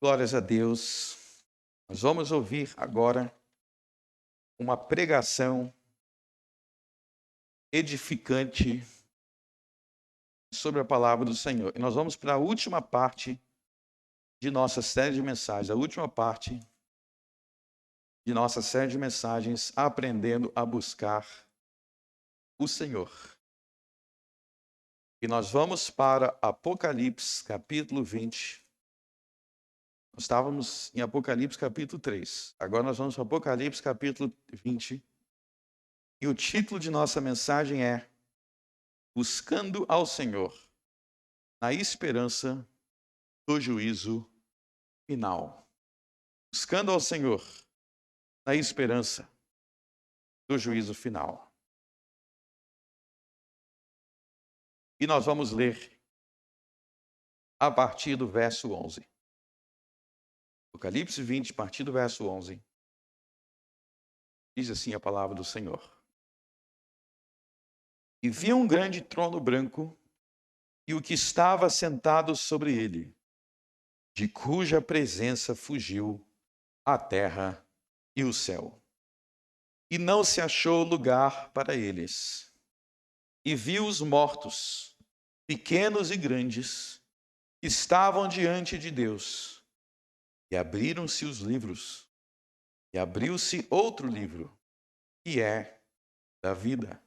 Glórias a Deus. Nós vamos ouvir agora uma pregação edificante sobre a palavra do Senhor. E nós vamos para a última parte de nossa série de mensagens, a última parte de nossa série de mensagens, aprendendo a buscar o Senhor. E nós vamos para Apocalipse, capítulo 20. Nós estávamos em Apocalipse, capítulo 3. Agora nós vamos para Apocalipse, capítulo 20. E o título de nossa mensagem é Buscando ao Senhor, na esperança do juízo final. Buscando ao Senhor, na esperança do juízo final. E nós vamos ler a partir do verso 11. Apocalipse 20, a partir do verso 11. Diz assim a palavra do Senhor. E vi um grande trono branco, e o que estava sentado sobre ele, de cuja presença fugiu a terra e o céu. E não se achou lugar para eles. E vi os mortos, pequenos e grandes, que estavam diante de Deus. E abriram-se os livros. E abriu-se outro livro, que é da vida.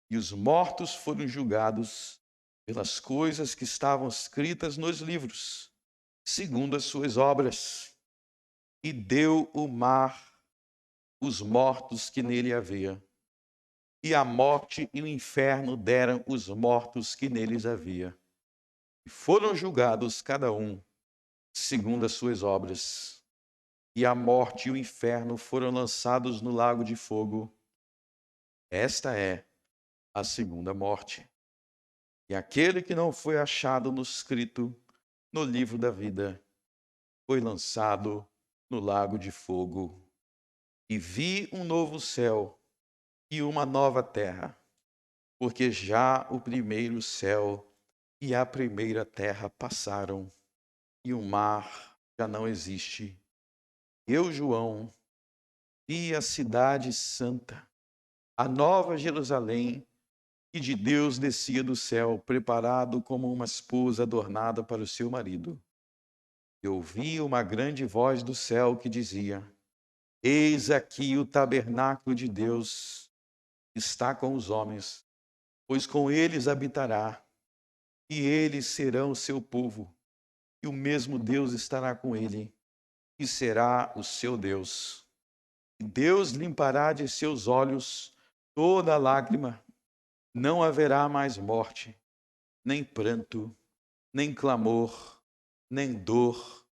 E os mortos foram julgados pelas coisas que estavam escritas nos livros, segundo as suas obras. E deu o mar os mortos que nele havia. E a morte e o inferno deram os mortos que neles havia. E foram julgados cada um segundo as suas obras. E a morte e o inferno foram lançados no lago de fogo. Esta é a segunda morte. E aquele que não foi achado escrito no livro da vida foi lançado no lago de fogo. E vi um novo céu e uma nova terra, porque já o primeiro céu e a primeira terra passaram, e o mar já não existe. Eu, João, vi a cidade santa, a nova Jerusalém, que de Deus descia do céu, preparado como uma esposa adornada para o seu marido. Eu ouvi uma grande voz do céu que dizia: Eis aqui o tabernáculo de Deus está com os homens, pois com eles habitará, e eles serão o seu povo, e o mesmo Deus estará com ele, e será o seu Deus. E Deus limpará de seus olhos toda lágrima, não haverá mais morte, nem pranto, nem clamor, nem dor,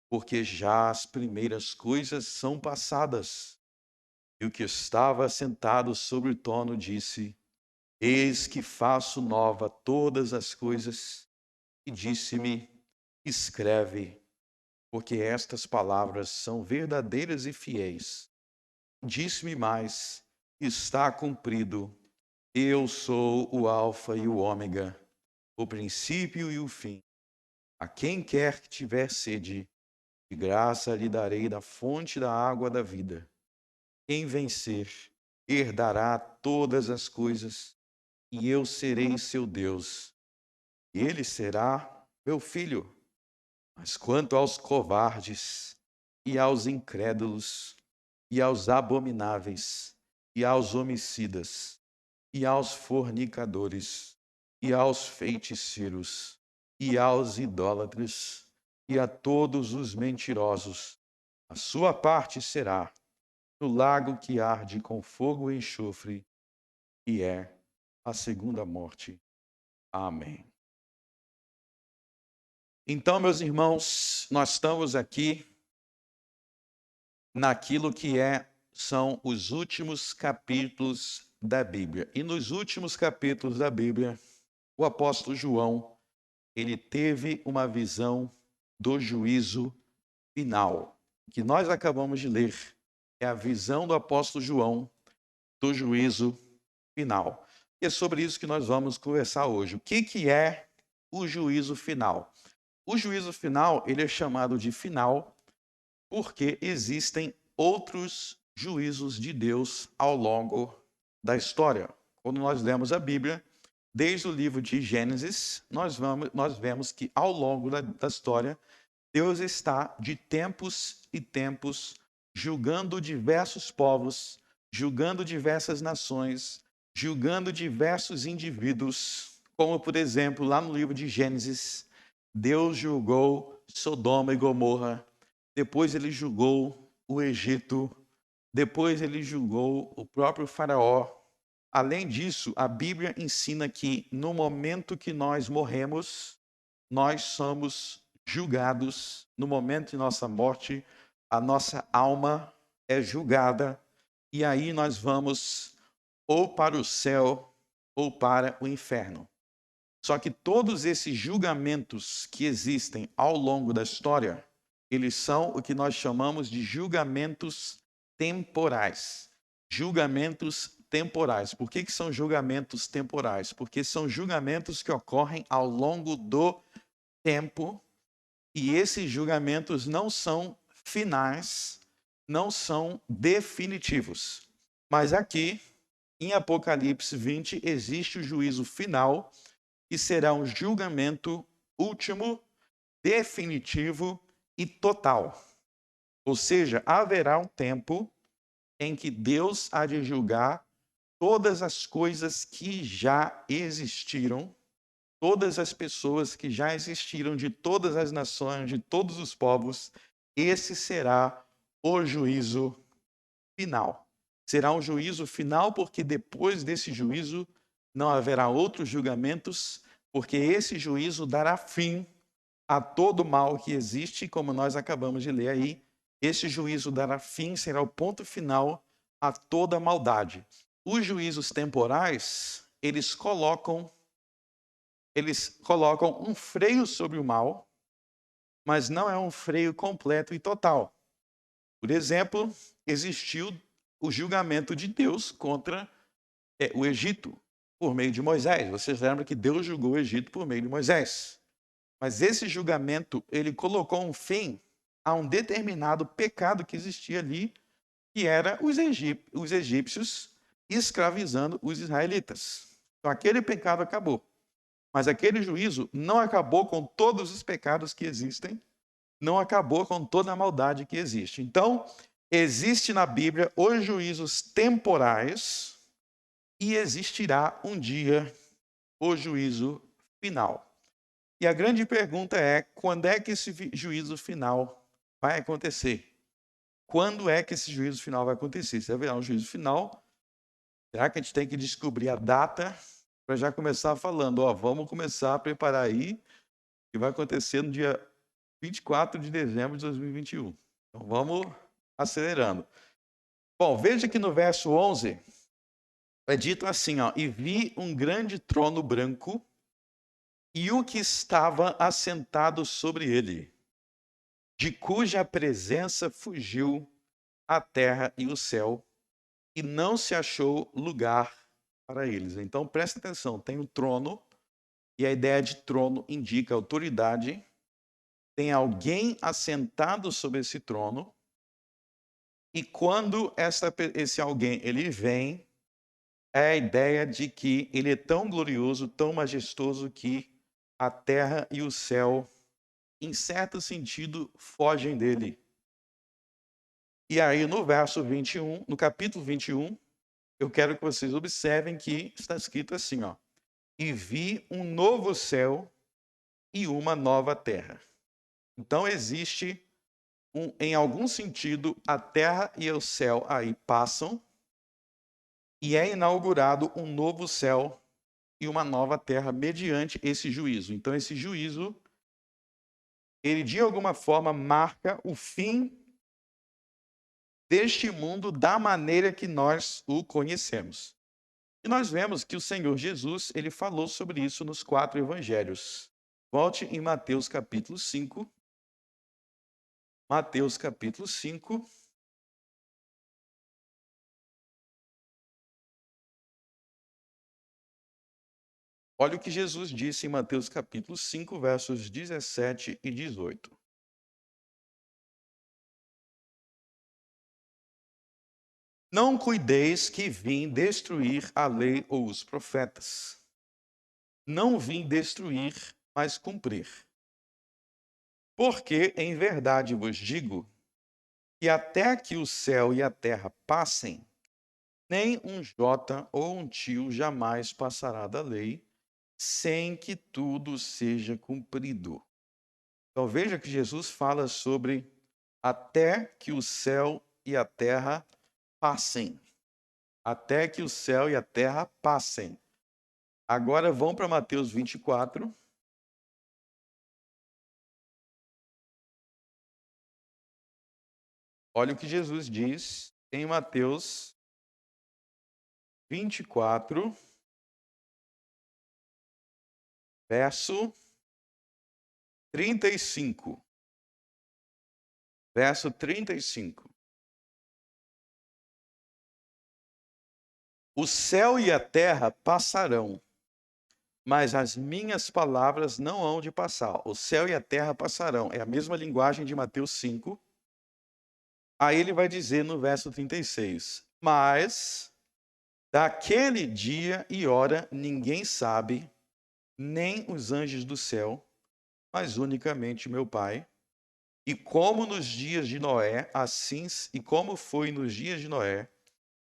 porque já as primeiras coisas são passadas. E o que estava sentado sobre o trono disse: Eis que faço nova todas as coisas. E disse-me: Escreve, porque estas palavras são verdadeiras e fiéis. Disse-me mais: Está cumprido. Eu sou o Alfa e o Ômega, o princípio e o fim. A quem quer que tiver sede, de graça lhe darei da fonte da água da vida. Quem vencer, herdará todas as coisas, e eu serei seu Deus. Ele será meu filho. Mas quanto aos covardes, e aos incrédulos, e aos abomináveis, e aos homicidas, e aos fornicadores, e aos feiticeiros, e aos idólatras, e a todos os mentirosos, a sua parte será no lago que arde com fogo e enxofre, e é a segunda morte. Amém. Então, meus irmãos, nós estamos aqui naquilo que são os últimos capítulos da Bíblia. E nos últimos capítulos da Bíblia, o apóstolo João, ele teve uma visão do juízo final. O que nós acabamos de ler é a visão do apóstolo João do juízo final. E é sobre isso que nós vamos conversar hoje. O que é o juízo final? O juízo final, ele é chamado de final porque existem outros juízos de Deus ao longo da história. Quando nós lemos a Bíblia, desde o livro de Gênesis, nós vemos que ao longo da história, Deus está de tempos e tempos julgando diversos povos, julgando diversas nações, julgando diversos indivíduos, como por exemplo, lá no livro de Gênesis, Deus julgou Sodoma e Gomorra, depois ele julgou o Egito, depois ele julgou o próprio Faraó. Além disso, a Bíblia ensina que no momento que nós morremos, nós somos julgados. No momento de nossa morte, a nossa alma é julgada e aí nós vamos ou para o céu ou para o inferno. Só que todos esses julgamentos que existem ao longo da história, eles são o que nós chamamos de julgamentos temporais. Julgamentos temporais. Por que são julgamentos temporais? Porque são julgamentos que ocorrem ao longo do tempo e esses julgamentos não são finais, não são definitivos. Mas aqui, em Apocalipse 20, existe o juízo final, que será um julgamento último, definitivo e total. Ou seja, haverá um tempo em que Deus há de julgar todas as coisas que já existiram, todas as pessoas que já existiram, de todas as nações, de todos os povos. Esse será o juízo final. Será um juízo final porque depois desse juízo não haverá outros julgamentos, porque esse juízo dará fim a todo o mal que existe, como nós acabamos de ler aí. Esse juízo dará fim, será o ponto final a toda a maldade. Os juízos temporais, eles colocam um freio sobre o mal, mas não é um freio completo e total. Por exemplo, existiu o julgamento de Deus contra o Egito por meio de Moisés. Vocês lembram que Deus julgou o Egito por meio de Moisés. Mas esse julgamento, ele colocou um fim a um determinado pecado que existia ali, que era os egípcios escravizando os israelitas. Então aquele pecado acabou. Mas aquele juízo não acabou com todos os pecados que existem, não acabou com toda a maldade que existe. Então, existe na Bíblia os juízos temporais e existirá um dia o juízo final. E a grande pergunta é: quando é que esse juízo final vai acontecer? Quando é que esse juízo final vai acontecer? Se haverá um juízo final, será que a gente tem que descobrir a data para já começar falando, vamos começar a preparar aí, que vai acontecer no dia 24 de dezembro de 2021. Então vamos acelerando. Bom, veja que no verso 11 é dito assim, e vi um grande trono branco e o que estava assentado sobre ele, de cuja presença fugiu a terra e o céu, e não se achou lugar para eles. Então presta atenção, tem um trono, e a ideia de trono indica autoridade, tem alguém assentado sobre esse trono, e quando esse alguém ele vem, é a ideia de que ele é tão glorioso, tão majestoso, que a terra e o céu, em certo sentido, fogem dele. E aí no verso 21, no capítulo 21, eu quero que vocês observem que está escrito assim, e vi um novo céu e uma nova terra. Então existe, em algum sentido, a terra e o céu aí passam e é inaugurado um novo céu e uma nova terra mediante esse juízo. Então esse juízo, ele de alguma forma marca o fim deste mundo da maneira que nós o conhecemos. E nós vemos que o Senhor Jesus, ele falou sobre isso nos 4 evangelhos. Volte em Mateus capítulo 5. Mateus capítulo 5. Olha o que Jesus disse em Mateus capítulo 5, versos 17 e 18. Não cuideis que vim destruir a lei ou os profetas. Não vim destruir, mas cumprir. Porque, em verdade vos digo, que até que o céu e a terra passem, nem um jota ou um tio jamais passará da lei, sem que tudo seja cumprido. Então veja que Jesus fala sobre até que o céu e a terra passem. Até que o céu e a terra passem. Agora vão para Mateus 24. Olha o que Jesus diz em Mateus 24, verso 35. Verso 35. O céu e a terra passarão, mas as minhas palavras não hão de passar. O céu e a terra passarão. É a mesma linguagem de Mateus 5. Aí ele vai dizer no verso 36. Mas daquele dia e hora ninguém sabe, nem os anjos do céu, mas unicamente meu Pai. E como nos dias de Noé, e como foi nos dias de Noé,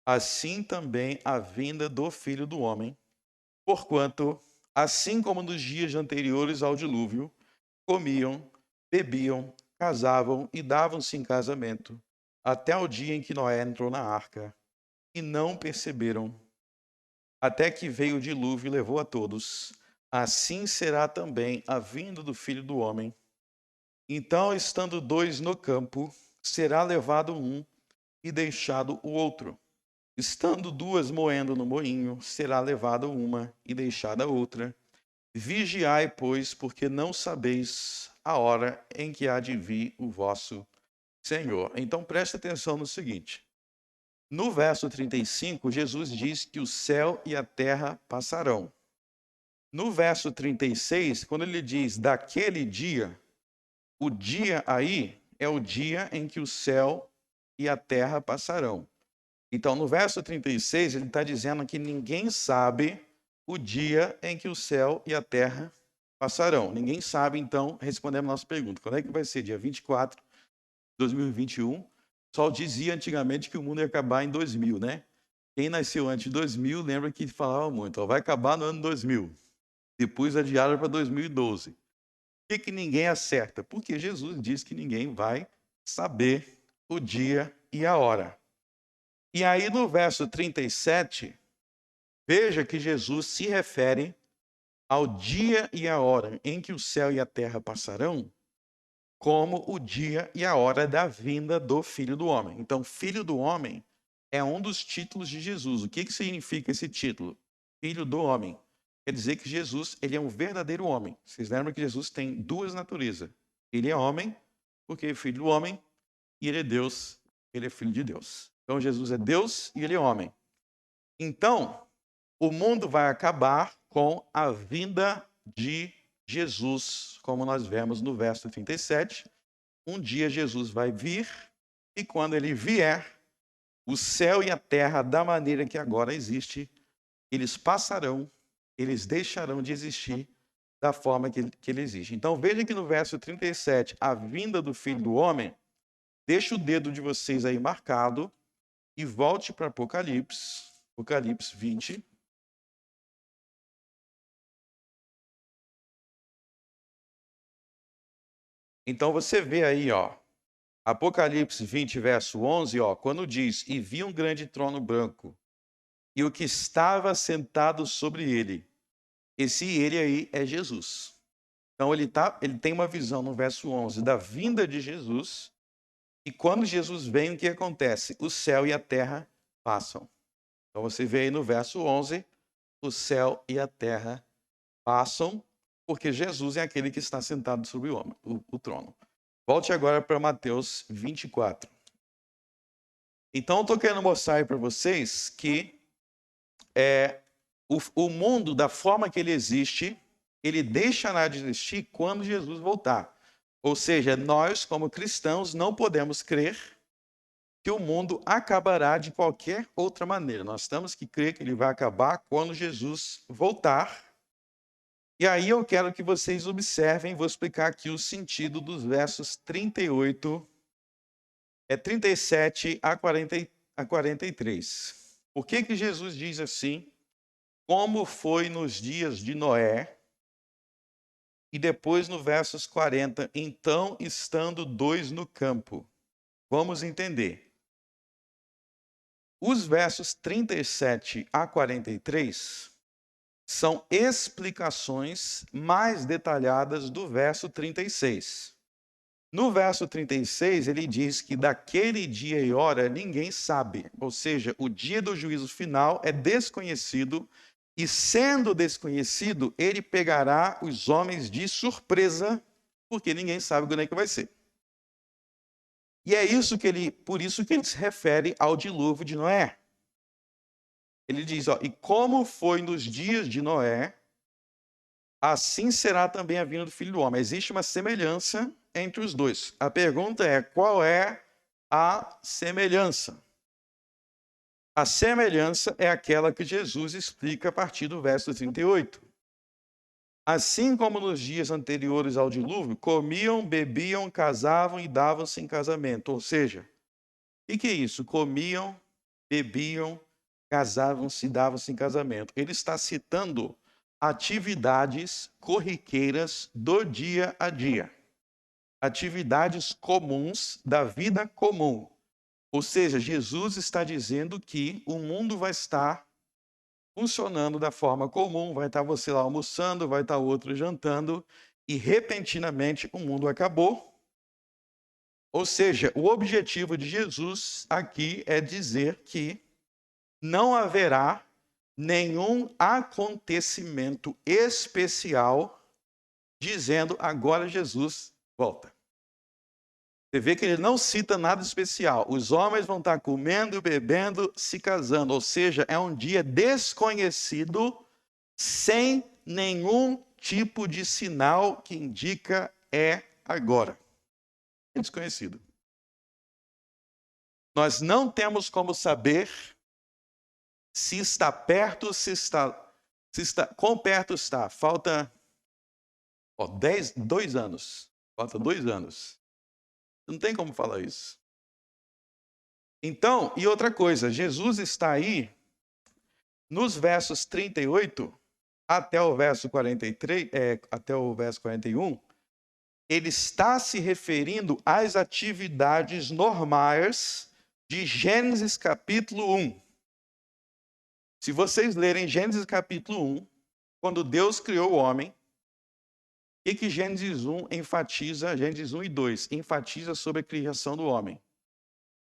assim também a vinda do Filho do Homem. Porquanto, assim como nos dias anteriores ao dilúvio, comiam, bebiam, casavam e davam-se em casamento, até o dia em que Noé entrou na arca, e não perceberam, até que veio o dilúvio e levou a todos. Assim será também a vinda do Filho do Homem. Então, estando dois no campo, será levado um e deixado o outro. Estando duas moendo no moinho, será levada uma e deixada outra. Vigiai, pois, porque não sabeis a hora em que há de vir o vosso Senhor. Então preste atenção no seguinte. No verso 35, Jesus diz que o céu e a terra passarão. No verso 36, quando ele diz daquele dia, o dia aí é o dia em que o céu e a terra passarão. Então, no verso 36, ele está dizendo que ninguém sabe o dia em que o céu e a terra passarão. Ninguém sabe, então, respondendo a nossa pergunta. Quando é que vai ser? Dia 24 de 2021. O pessoal dizia antigamente que o mundo ia acabar em 2000, né? Quem nasceu antes de 2000 lembra que falava muito. Ó, vai acabar no ano 2000. Depois adiaram para 2012. Por que ninguém acerta? Porque Jesus diz que ninguém vai saber o dia e a hora. E aí no verso 37, veja que Jesus se refere ao dia e a hora em que o céu e a terra passarão, como o dia e a hora da vinda do Filho do Homem. Então, Filho do Homem é um dos títulos de Jesus. O que significa esse título? Filho do Homem. Quer dizer que Jesus, ele é um verdadeiro homem. Vocês lembram que Jesus tem duas naturezas. Ele é homem, porque é filho do homem, e ele é Deus, ele é filho de Deus. Então, Jesus é Deus e ele é homem. Então, o mundo vai acabar com a vinda de Jesus, como nós vemos no verso 37. Um dia Jesus vai vir, e quando ele vier, o céu e a terra, da maneira que agora existe, eles passarão, eles deixarão de existir da forma que ele existe. Então veja que no verso 37, a vinda do Filho do Homem, deixa o dedo de vocês aí marcado e volte para Apocalipse 20. Então você vê aí, ó, Apocalipse 20, verso 11, ó, quando diz: "E vi um grande trono branco, e o que estava sentado sobre ele". Esse ele aí é Jesus. Então ele tem uma visão no verso 11 da vinda de Jesus, e quando Jesus vem, o que acontece? O céu e a terra passam. Então você vê aí no verso 11, o céu e a terra passam, porque Jesus é aquele que está sentado sobre o trono. Volte agora para Mateus 24. Então, eu estou querendo mostrar aí para vocês que o mundo, da forma que ele existe, ele deixará de existir quando Jesus voltar. Ou seja, nós, como cristãos, não podemos crer que o mundo acabará de qualquer outra maneira. Nós temos que crer que ele vai acabar quando Jesus voltar. E aí eu quero que vocês observem, vou explicar aqui o sentido dos versos 37 a 43. Por que Jesus diz assim? Como foi nos dias de Noé? E depois no versos 40, então estando dois no campo. Vamos entender. Os versos 37 a 43 são explicações mais detalhadas do verso 36. No verso 36, ele diz que daquele dia e hora ninguém sabe, ou seja, o dia do juízo final é desconhecido, e sendo desconhecido, ele pegará os homens de surpresa, porque ninguém sabe quando é que vai ser. E é isso por isso que ele se refere ao dilúvio de Noé. Ele diz, e como foi nos dias de Noé, assim será também a vinda do Filho do Homem. Existe uma semelhança entre os dois. A pergunta é, qual é a semelhança? A semelhança é aquela que Jesus explica a partir do verso 38. Assim como nos dias anteriores ao dilúvio, comiam, bebiam, casavam e davam-se em casamento. Ou seja, o que é isso? Comiam, bebiam, casavam-se e davam-se em casamento. Ele está citando atividades corriqueiras do dia a dia. Atividades comuns da vida comum. Ou seja, Jesus está dizendo que o mundo vai estar funcionando da forma comum, vai estar você lá almoçando, vai estar outro jantando, e repentinamente o mundo acabou. Ou seja, o objetivo de Jesus aqui é dizer que não haverá nenhum acontecimento especial dizendo agora Jesus volta. Você vê que ele não cita nada especial. Os homens vão estar comendo, bebendo, se casando. Ou seja, é um dia desconhecido, sem nenhum tipo de sinal que indica é agora. É desconhecido. Nós não temos como saber se está perto, quão perto está. Falta 2 anos. Falta 2 anos. Não tem como falar isso. Então, e outra coisa, Jesus está aí nos versos 38 até o verso 43, até o verso 41, ele está se referindo às atividades normais de Gênesis capítulo 1. Se vocês lerem Gênesis capítulo 1, quando Deus criou o homem, o que Gênesis 1 enfatiza, Gênesis 1 e 2, enfatiza sobre a criação do homem.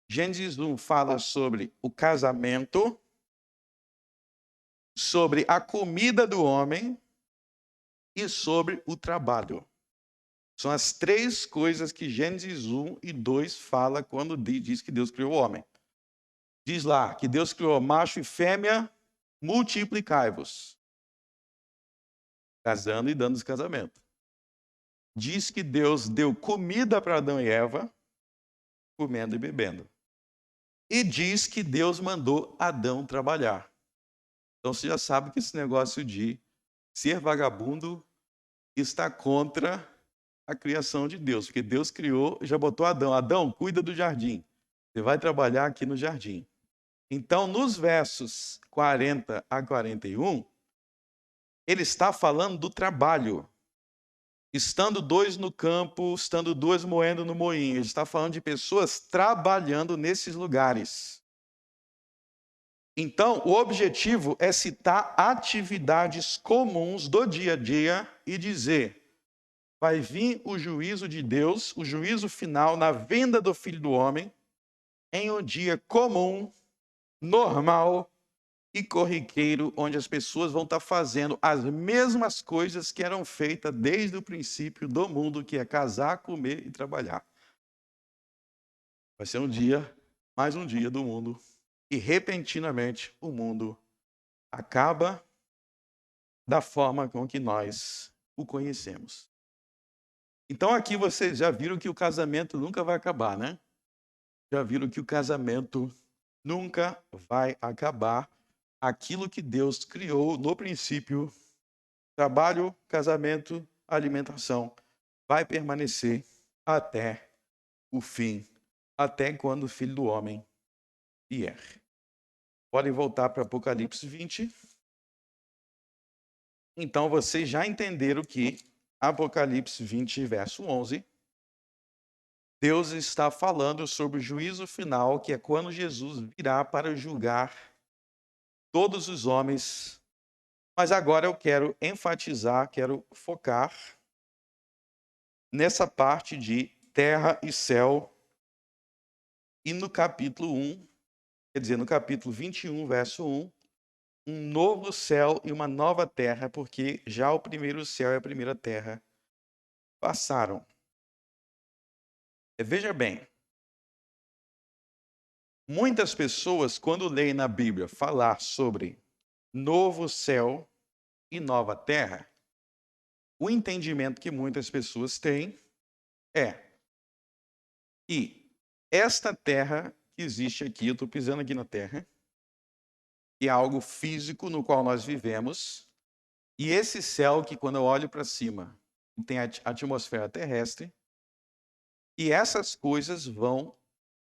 Gênesis 1 fala sobre o casamento, sobre a comida do homem e sobre o trabalho. São as 3 coisas que Gênesis 1 e 2 fala quando diz que Deus criou o homem. Diz lá que Deus criou macho e fêmea, multiplicai-vos, casando e dando casamento. Diz que Deus deu comida para Adão e Eva, comendo e bebendo. E diz que Deus mandou Adão trabalhar. Então você já sabe que esse negócio de ser vagabundo está contra a criação de Deus, porque Deus criou, já botou Adão. Adão, cuida do jardim. Você vai trabalhar aqui no jardim. Então, nos versos 40 a 41, ele está falando do trabalho. Estando 2 no campo, estando 2 moendo no moinho. Ele está falando de pessoas trabalhando nesses lugares. Então, o objetivo é citar atividades comuns do dia a dia e dizer: vai vir o juízo de Deus, o juízo final na vinda do Filho do Homem, em um dia comum, normal e corriqueiro, onde as pessoas vão estar fazendo as mesmas coisas que eram feitas desde o princípio do mundo, que é casar, comer e trabalhar. Vai ser mais um dia do mundo, e repentinamente o mundo acaba da forma com que nós o conhecemos. Então aqui vocês já viram que o casamento nunca vai acabar, né? Já viram que o casamento nunca vai acabar. Aquilo que Deus criou no princípio, trabalho, casamento, alimentação, vai permanecer até o fim, até quando o Filho do Homem vier. Podem voltar para Apocalipse 20. Então vocês já entenderam que Apocalipse 20, verso 11, Deus está falando sobre o juízo final, que é quando Jesus virá para julgar todos os homens. Mas agora eu quero enfatizar, quero focar nessa parte de terra e céu. E no capítulo 1, quer dizer, no capítulo 21, verso 1, um novo céu e uma nova terra, porque já o primeiro céu e a primeira terra passaram. Veja bem, muitas pessoas, quando leem na Bíblia falar sobre novo céu e nova terra, o entendimento que muitas pessoas têm é que esta terra que existe aqui, eu estou pisando aqui na terra, que é algo físico no qual nós vivemos, e esse céu que quando eu olho para cima tem a atmosfera terrestre, e essas coisas vão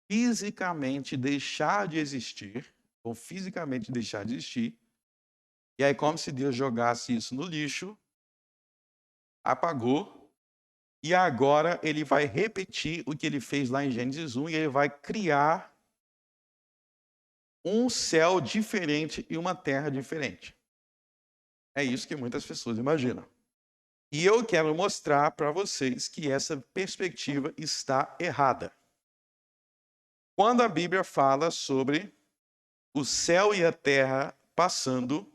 fisicamente deixar de existir, vão fisicamente deixar de existir, e aí como se Deus jogasse isso no lixo, apagou, e agora ele vai repetir o que ele fez lá em Gênesis 1, e ele vai criar um céu diferente e uma terra diferente. É isso que muitas pessoas imaginam. E eu quero mostrar para vocês que essa perspectiva está errada. Quando a Bíblia fala sobre o céu e a terra passando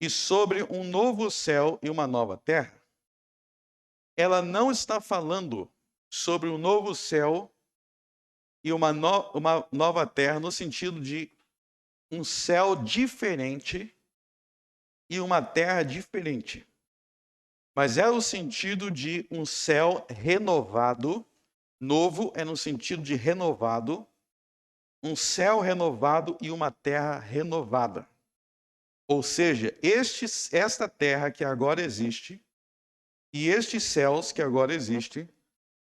e sobre um novo céu e uma nova terra, ela não está falando sobre um novo céu e uma nova terra no sentido de um céu diferente e uma terra diferente. Mas é o sentido de um céu renovado. Novo é no sentido de renovado, um céu renovado e uma terra renovada. Ou seja, esta terra que agora existe e estes céus que agora existem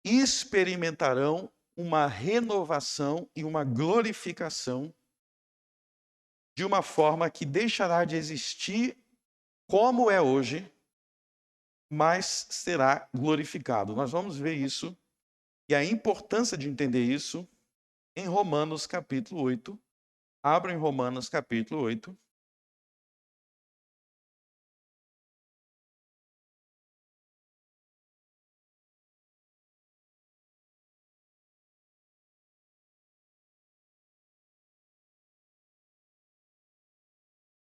experimentarão uma renovação e uma glorificação de uma forma que deixará de existir como é hoje, mas será glorificado. Nós vamos ver isso e a importância de entender isso em Romanos capítulo 8. Abra em Romanos capítulo 8.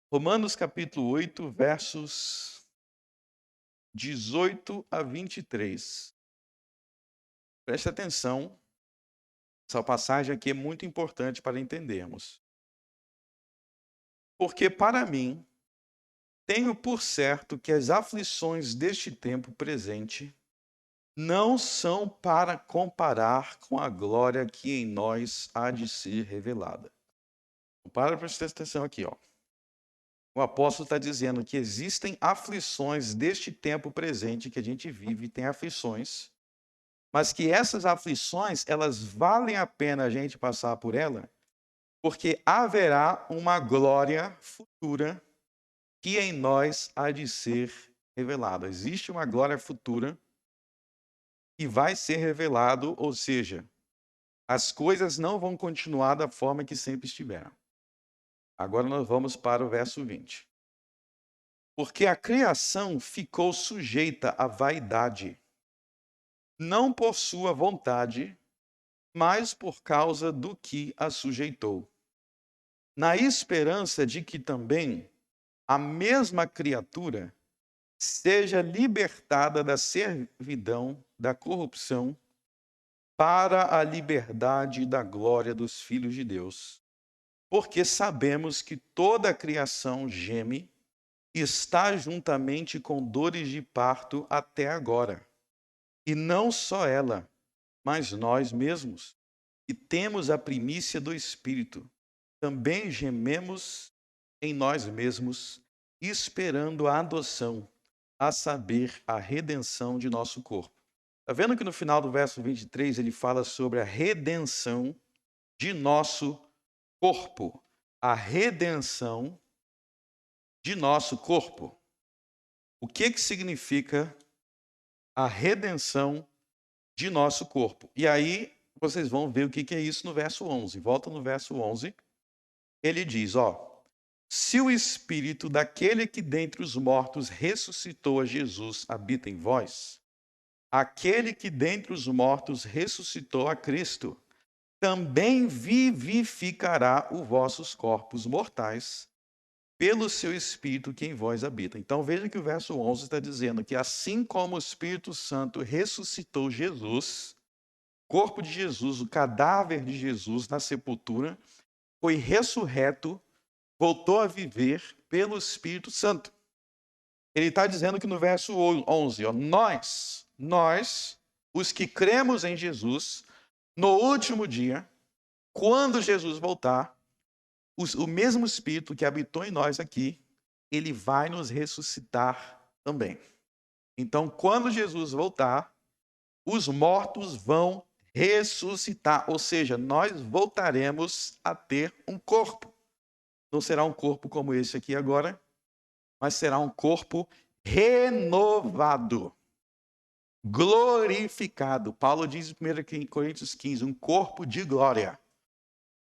Romanos capítulo 8, versos 18 a 23. Preste atenção, essa passagem aqui é muito importante para entendermos. Porque para mim, tenho por certo que as aflições deste tempo presente não são para comparar com a glória que em nós há de ser revelada. Preste atenção aqui, ó. O apóstolo está dizendo que existem aflições deste tempo presente que a gente vive, tem aflições, mas que essas aflições, elas valem a pena a gente passar por ela, porque haverá uma glória futura que em nós há de ser revelada. Existe uma glória futura que vai ser revelado, ou seja, as coisas não vão continuar da forma que sempre estiveram. Agora nós vamos para o verso 20. Porque a criação ficou sujeita à vaidade, não por sua vontade, mas por causa do que a sujeitou, na esperança de que também a mesma criatura seja libertada da servidão, da corrupção, para a liberdade da glória dos filhos de Deus. Porque sabemos que toda a criação geme está juntamente com dores de parto até agora. E não só ela, mas nós mesmos, que temos a primícia do Espírito, também gememos em nós mesmos, esperando a adoção, a saber, a redenção de nosso corpo. Está vendo que no final do verso 23 ele fala sobre a redenção de nosso corpo? A redenção de nosso corpo. O que significa a redenção de nosso corpo? E aí vocês vão ver o que é isso no verso 11. Volta no verso 11. Ele diz, se o Espírito daquele que dentre os mortos ressuscitou a Jesus habita em vós, aquele que dentre os mortos ressuscitou a Cristo, também vivificará os vossos corpos mortais pelo seu Espírito que em vós habita. Então veja que o verso 11 está dizendo que assim como o Espírito Santo ressuscitou Jesus, o corpo de Jesus, o cadáver de Jesus na sepultura, foi ressurreto, voltou a viver pelo Espírito Santo. Ele está dizendo que no verso 11, nós, os que cremos em Jesus, no último dia, quando Jesus voltar, o mesmo Espírito que habitou em nós aqui, ele vai nos ressuscitar também. Então, quando Jesus voltar, os mortos vão ressuscitar, ou seja, nós voltaremos a ter um corpo. Não será um corpo como esse aqui agora, mas será um corpo renovado, glorificado. Paulo diz em 1 Coríntios 15, um corpo de glória.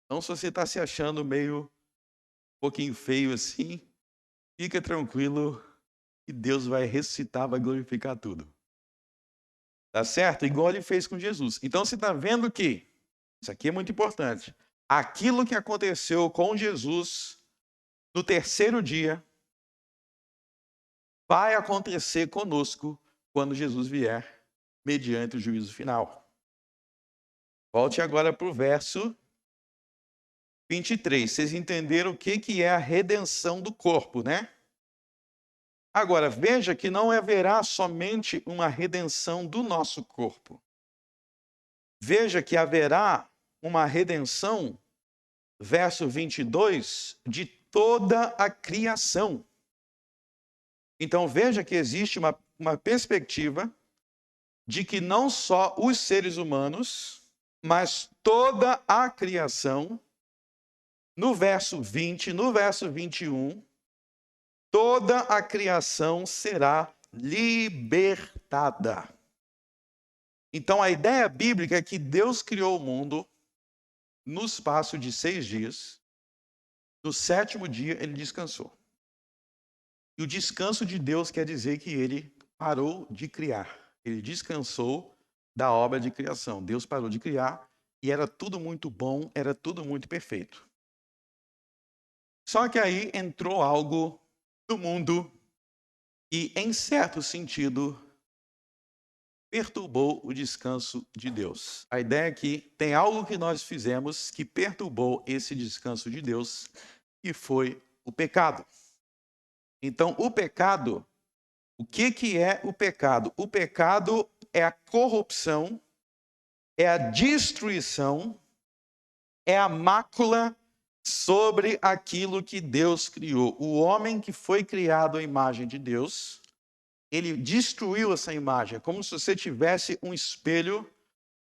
Então, se você está se achando meio um pouquinho feio assim, fica tranquilo que Deus vai ressuscitar, vai glorificar tudo. Tá certo? Igual ele fez com Jesus. Então, você está vendo que, isso aqui é muito importante, aquilo que aconteceu com Jesus no terceiro dia, vai acontecer conosco quando Jesus vier, mediante o juízo final. Volte agora para o verso 23. Vocês entenderam o que é a redenção do corpo, né? Agora, veja que não haverá somente uma redenção do nosso corpo. Veja que haverá uma redenção, verso 22, de toda a criação. Então, veja que existe uma perspectiva de que não só os seres humanos, mas toda a criação, no verso 20, no verso 21, toda a criação será libertada. Então, a ideia bíblica é que Deus criou o mundo no espaço de 6 dias. No sétimo dia, ele descansou. E o descanso de Deus quer dizer que ele parou de criar. Ele descansou da obra de criação. Deus parou de criar e era tudo muito bom, era tudo muito perfeito. Só que aí entrou algo no mundo e, em certo sentido, perturbou o descanso de Deus. A ideia é que tem algo que nós fizemos que perturbou esse descanso de Deus, e foi o pecado. Então, o pecado, o que é o pecado? O pecado é a corrupção, é a destruição, é a mácula sobre aquilo que Deus criou. O homem que foi criado à imagem de Deus, ele destruiu essa imagem. É como se você tivesse um espelho,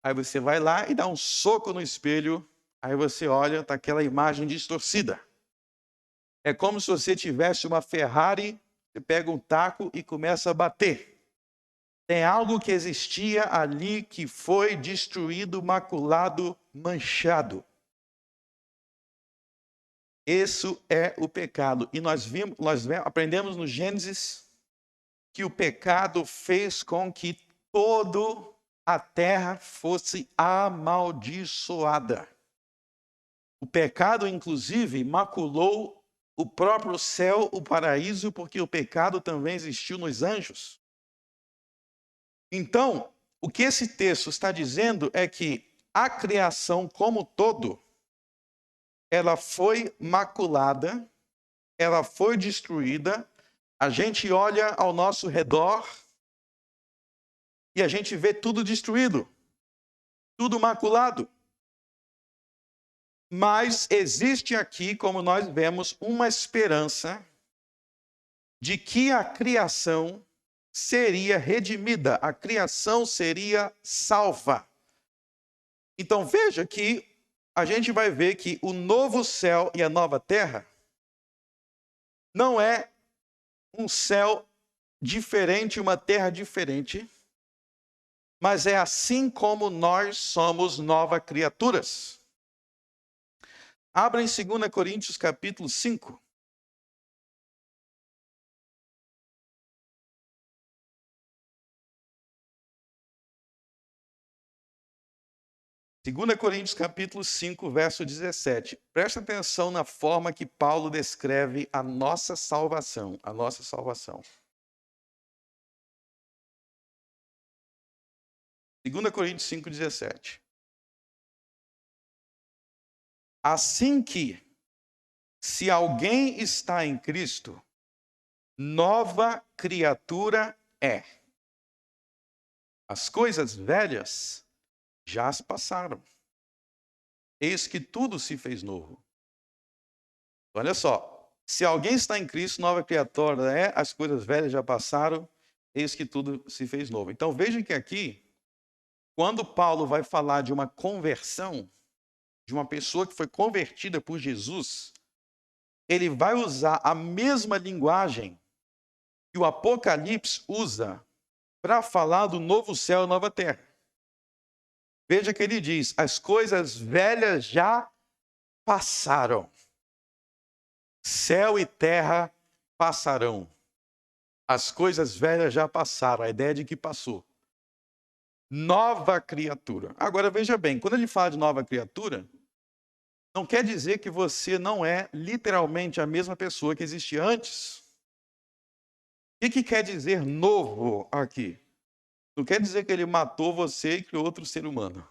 aí você vai lá e dá um soco no espelho, aí você olha, está aquela imagem distorcida. É como se você tivesse uma Ferrari, você pega um taco e começa a bater. Tem algo que existia ali que foi destruído, maculado, manchado. Isso é o pecado. E nós aprendemos no Gênesis que o pecado fez com que toda a terra fosse amaldiçoada. O pecado, inclusive, maculou o próprio céu, o paraíso, porque o pecado também existiu nos anjos. Então, o que esse texto está dizendo é que a criação como todo, ela foi maculada, ela foi destruída, A gente olha ao nosso redor e a gente vê tudo destruído, tudo maculado. Mas existe aqui, como nós vemos, uma esperança de que a criação seria redimida, a criação seria salva. Então veja que a gente vai ver que o novo céu e a nova terra não é um céu diferente, uma terra diferente, mas é assim como nós somos novas criaturas. Abra em 2 Coríntios capítulo 5. 2 Coríntios capítulo 5, verso 17. Presta atenção na forma que Paulo descreve a nossa salvação, a nossa salvação. 2 Coríntios 5, 17. Assim que, se alguém está em Cristo, nova criatura é. As coisas velhas já se passaram. Eis que tudo se fez novo. Olha só, se alguém está em Cristo, nova criatura é, as coisas velhas já passaram, eis que tudo se fez novo. Então vejam que aqui, quando Paulo vai falar de uma conversão, de uma pessoa que foi convertida por Jesus, ele vai usar a mesma linguagem que o Apocalipse usa para falar do novo céu e nova terra. Veja que ele diz: as coisas velhas já passaram. Céu e terra passarão. As coisas velhas já passaram. A ideia de que passou. Nova criatura. Agora veja bem, quando ele fala de nova criatura, não quer dizer que você não é literalmente a mesma pessoa que existia antes. O que quer dizer novo aqui? Não quer dizer que ele matou você e criou outro ser humano.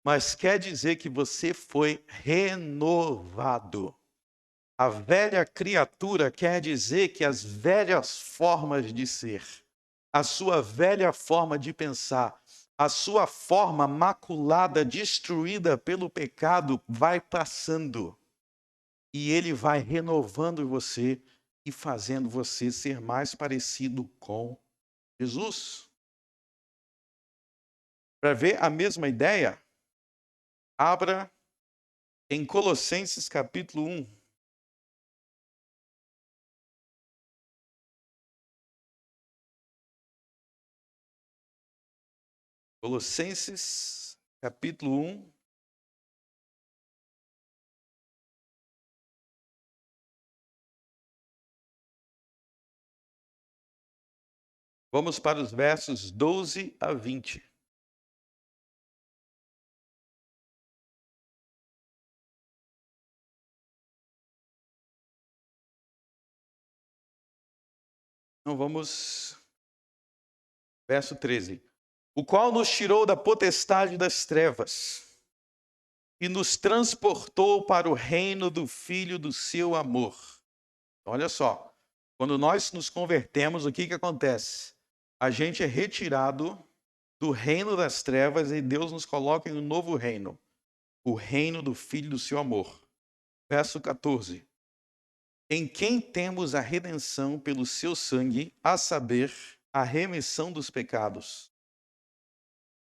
Mas quer dizer que você foi renovado. A velha criatura quer dizer que as velhas formas de ser, a sua velha forma de pensar, a sua forma maculada, destruída pelo pecado, vai passando. E ele vai renovando você e fazendo você ser mais parecido com Jesus. Para ver a mesma ideia, abra em Colossenses capítulo 1. Colossenses capítulo 1. Vamos para os versos 12 a 20. Então vamos, verso 13. O qual nos tirou da potestade das trevas e nos transportou para o reino do Filho do seu amor. Olha só, quando nós nos convertemos, o que acontece? A gente é retirado do reino das trevas e Deus nos coloca em um novo reino, o reino do Filho do seu amor. Verso 14. Em quem temos a redenção pelo seu sangue, a saber, a remissão dos pecados,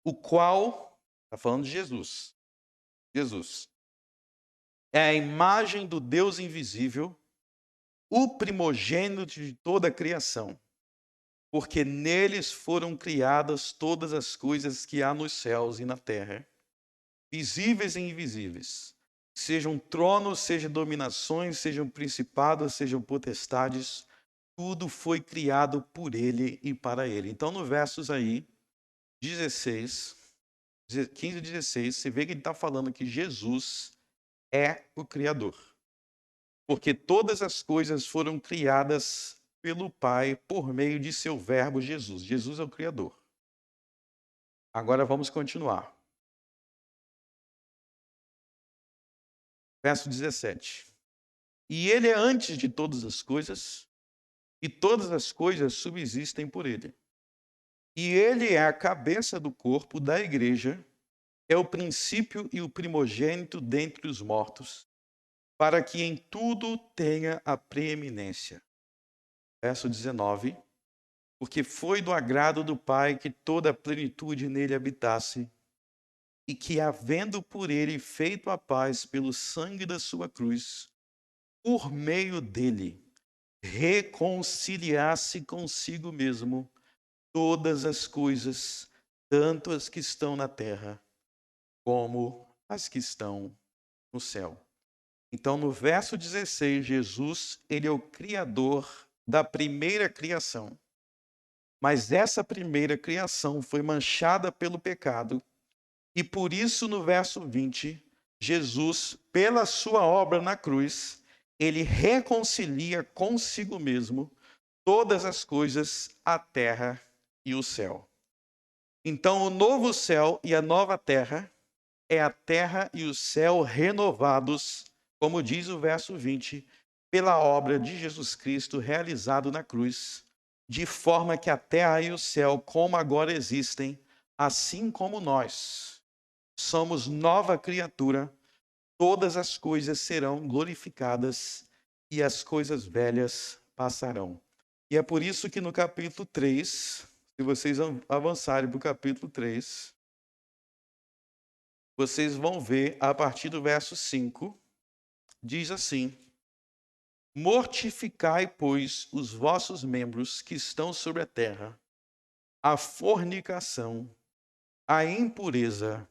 o qual, está falando de Jesus, é a imagem do Deus invisível, o primogênito de toda a criação, porque neles foram criadas todas as coisas que há nos céus e na terra, visíveis e invisíveis, sejam tronos, sejam dominações, sejam principados, sejam potestades, tudo foi criado por ele e para ele. Então, no versos aí, 16, 15 e 16, você vê que ele está falando que Jesus é o Criador. Porque todas as coisas foram criadas pelo Pai por meio de seu verbo Jesus. Jesus é o Criador. Agora vamos continuar. Verso 17. E ele é antes de todas as coisas, e todas as coisas subsistem por ele. E ele é a cabeça do corpo da igreja, é o princípio e o primogênito dentre os mortos, para que em tudo tenha a preeminência. Verso 19. Porque foi do agrado do Pai que toda a plenitude nele habitasse, e que, havendo por ele feito a paz pelo sangue da sua cruz, por meio dele, reconciliasse consigo mesmo todas as coisas, tanto as que estão na terra, como as que estão no céu. Então, no verso 16, Jesus, ele é o criador da primeira criação. Mas essa primeira criação foi manchada pelo pecado, e por isso, no verso 20, Jesus, pela sua obra na cruz, ele reconcilia consigo mesmo todas as coisas, a terra e o céu. Então, o novo céu e a nova terra é a terra e o céu renovados, como diz o verso 20, pela obra de Jesus Cristo realizado na cruz, de forma que a terra e o céu, como agora existem, assim como nós somos nova criatura, todas as coisas serão glorificadas e as coisas velhas passarão. E é por isso que no capítulo 3, se vocês avançarem para o capítulo 3, vocês vão ver, a partir do verso 5, diz assim: mortificai, pois, os vossos membros que estão sobre a terra, a fornicação, a impureza,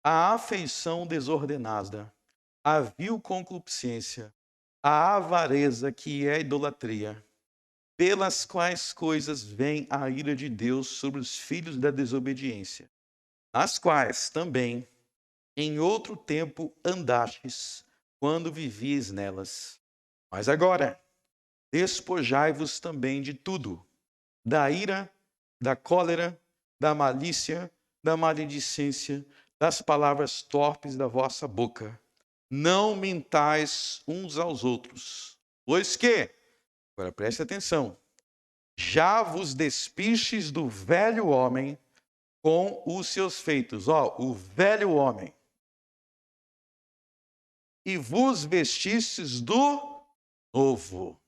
a afeição desordenada, a vil concupiscência, a avareza, que é a idolatria, pelas quais coisas vem a ira de Deus sobre os filhos da desobediência, as quais também em outro tempo andastes, quando vivias nelas. Mas agora, despojai-vos também de tudo, da ira, da cólera, da malícia, da maledicência, das palavras torpes da vossa boca. Não mintais uns aos outros, pois que, agora preste atenção, já vos despistes do velho homem com os seus feitos. O velho homem. E vos vestistes do novo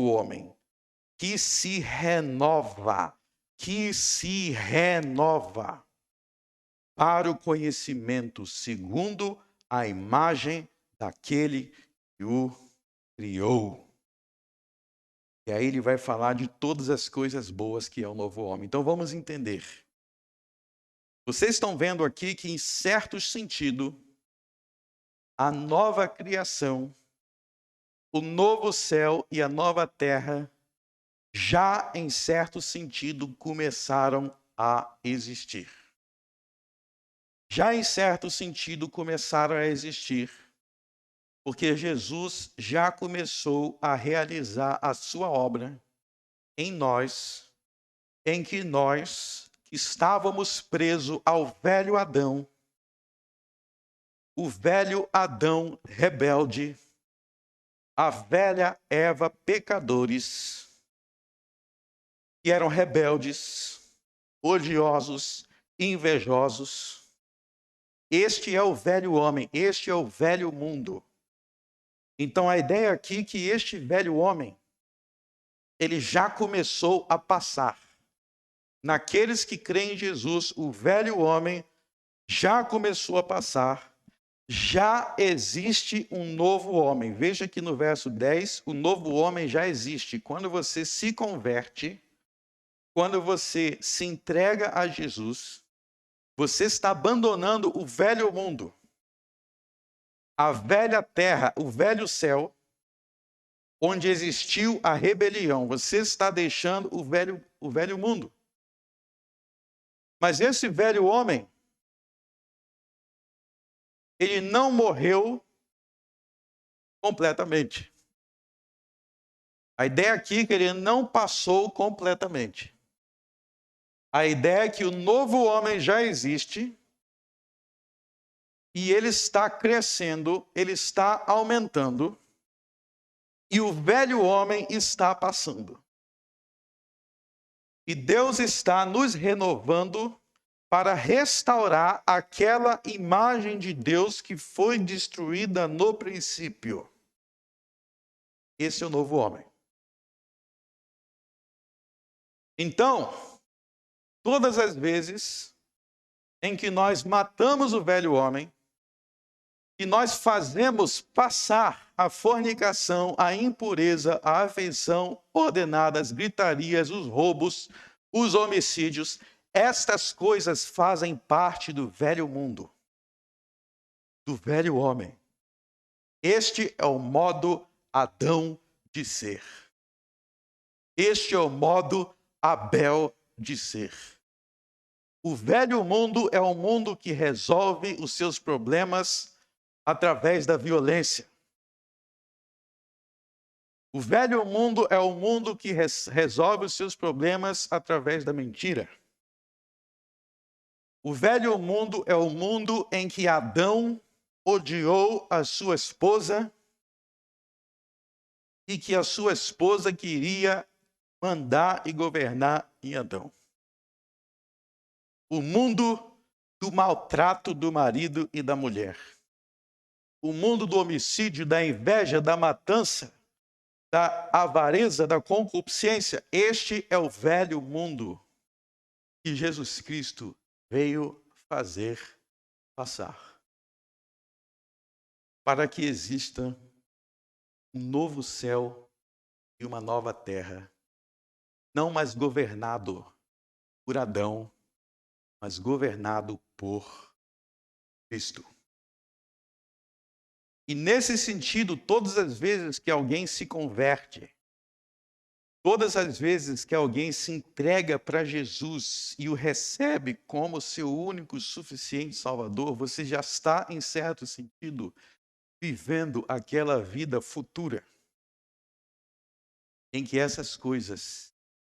homem, que se renova, para o conhecimento segundo a imagem daquele que o criou. E aí ele vai falar de todas as coisas boas que é o novo homem. Então vamos entender. Vocês estão vendo aqui que, em certo sentido, a nova criação, o novo céu e a nova terra, já em certo sentido começaram a existir. Já em certo sentido começaram a existir, porque Jesus já começou a realizar a sua obra em nós, em que nós estávamos presos ao velho Adão, o velho Adão rebelde, a velha Eva pecadores, que eram rebeldes, odiosos, invejosos. Este é o velho homem, este é o velho mundo. Então a ideia aqui é que este velho homem, ele já começou a passar. Naqueles que creem em Jesus, o velho homem já começou a passar. Já existe um novo homem. Veja que no verso 10, o novo homem já existe. Quando você se converte, quando você se entrega a Jesus, você está abandonando o velho mundo, a velha terra, o velho céu, onde existiu a rebelião. Você está deixando o velho mundo. Mas esse velho homem, ele não morreu completamente. A ideia aqui é que ele não passou completamente. A ideia é que o novo homem já existe e ele está crescendo, ele está aumentando, e o velho homem está passando. E Deus está nos renovando para restaurar aquela imagem de Deus que foi destruída no princípio. Esse é o novo homem. Então, todas as vezes em que nós matamos o velho homem, e nós fazemos passar a fornicação, a impureza, a afeição ordenada, as gritarias, os roubos, os homicídios, estas coisas fazem parte do velho mundo, do velho homem. Este é o modo Adão de ser. Este é o modo Abel de ser. O velho mundo é um mundo que resolve os seus problemas através da violência. O velho mundo é o mundo que resolve os seus problemas através da mentira. O velho mundo é o mundo em que Adão odiou a sua esposa e que a sua esposa queria mandar e governar em Adão. O mundo do maltrato do marido e da mulher. O mundo do homicídio, da inveja, da matança, da avareza, da concupiscência. Este é o velho mundo que Jesus Cristo veio fazer passar. Para que exista um novo céu e uma nova terra, não mais governado por Adão, mas governado por Cristo. E nesse sentido, todas as vezes que alguém se converte, todas as vezes que alguém se entrega para Jesus e o recebe como seu único, suficiente Salvador, você já está, em certo sentido, vivendo aquela vida futura, em que essas coisas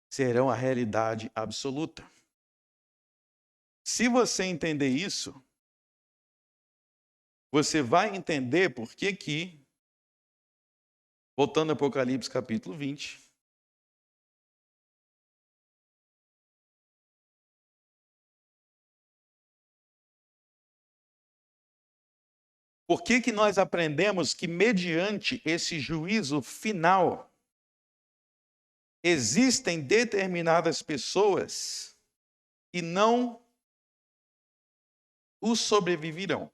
serão a realidade absoluta. Se você entender isso, você vai entender por que, voltando ao Apocalipse capítulo 20, por que nós aprendemos que, mediante esse juízo final, existem determinadas pessoas que não os sobreviverão.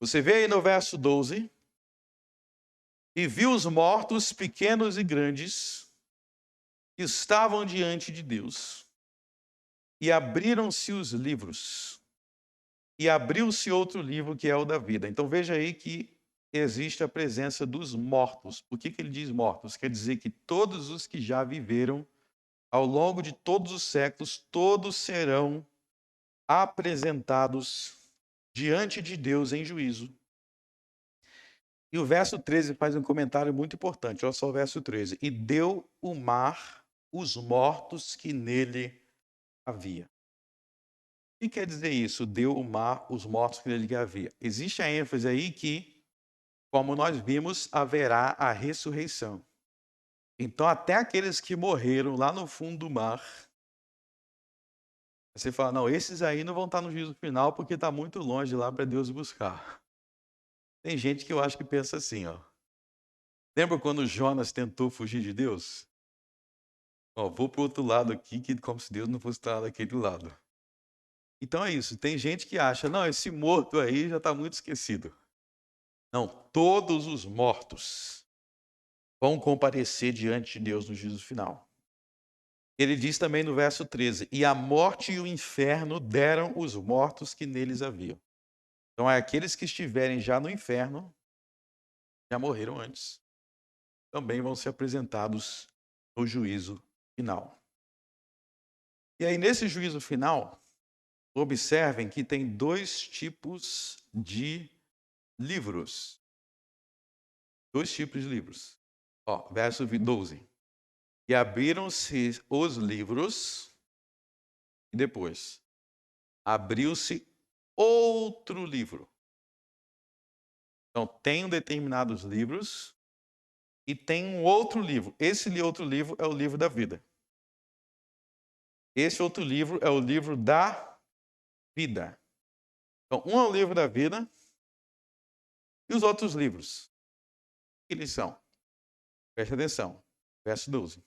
Você vê aí no verso 12, e viu os mortos, pequenos e grandes, que estavam diante de Deus, e abriram-se os livros, e abriu-se outro livro que é o da vida. Então veja aí que existe a presença dos mortos. Por que ele diz mortos? Quer dizer que todos os que já viveram ao longo de todos os séculos, todos serão apresentados diante de Deus em juízo. E o verso 13 faz um comentário muito importante. Olha só o verso 13. E deu o mar os mortos que nele havia. O que quer dizer isso? Deu o mar os mortos que nele havia. Existe a ênfase aí que, como nós vimos, haverá a ressurreição. Então, até aqueles que morreram lá no fundo do mar, você fala, não, esses aí não vão estar no juízo final porque está muito longe lá para Deus buscar. Tem gente que eu acho que pensa assim, ó. Lembra quando Jonas tentou fugir de Deus? Ó, vou para o outro lado aqui, que como se Deus não fosse estar daquele lado. Então é isso, tem gente que acha, não, esse morto aí já está muito esquecido. Não, todos os mortos vão comparecer diante de Deus no juízo final. Ele diz também no verso 13, e a morte e o inferno deram os mortos que neles haviam. Então, aqueles que estiverem já no inferno, já morreram antes, também vão ser apresentados no juízo final. E aí, nesse juízo final, observem que tem dois tipos de livros. Dois tipos de livros. Ó, verso 12. E abriram-se os livros, e depois abriu-se outro livro. Então, tem determinados livros e tem um outro livro. Esse outro livro é o livro da vida. Esse outro livro é o livro da vida. Então, um é o livro da vida e os outros livros. O que eles são? Preste atenção. Verso 12.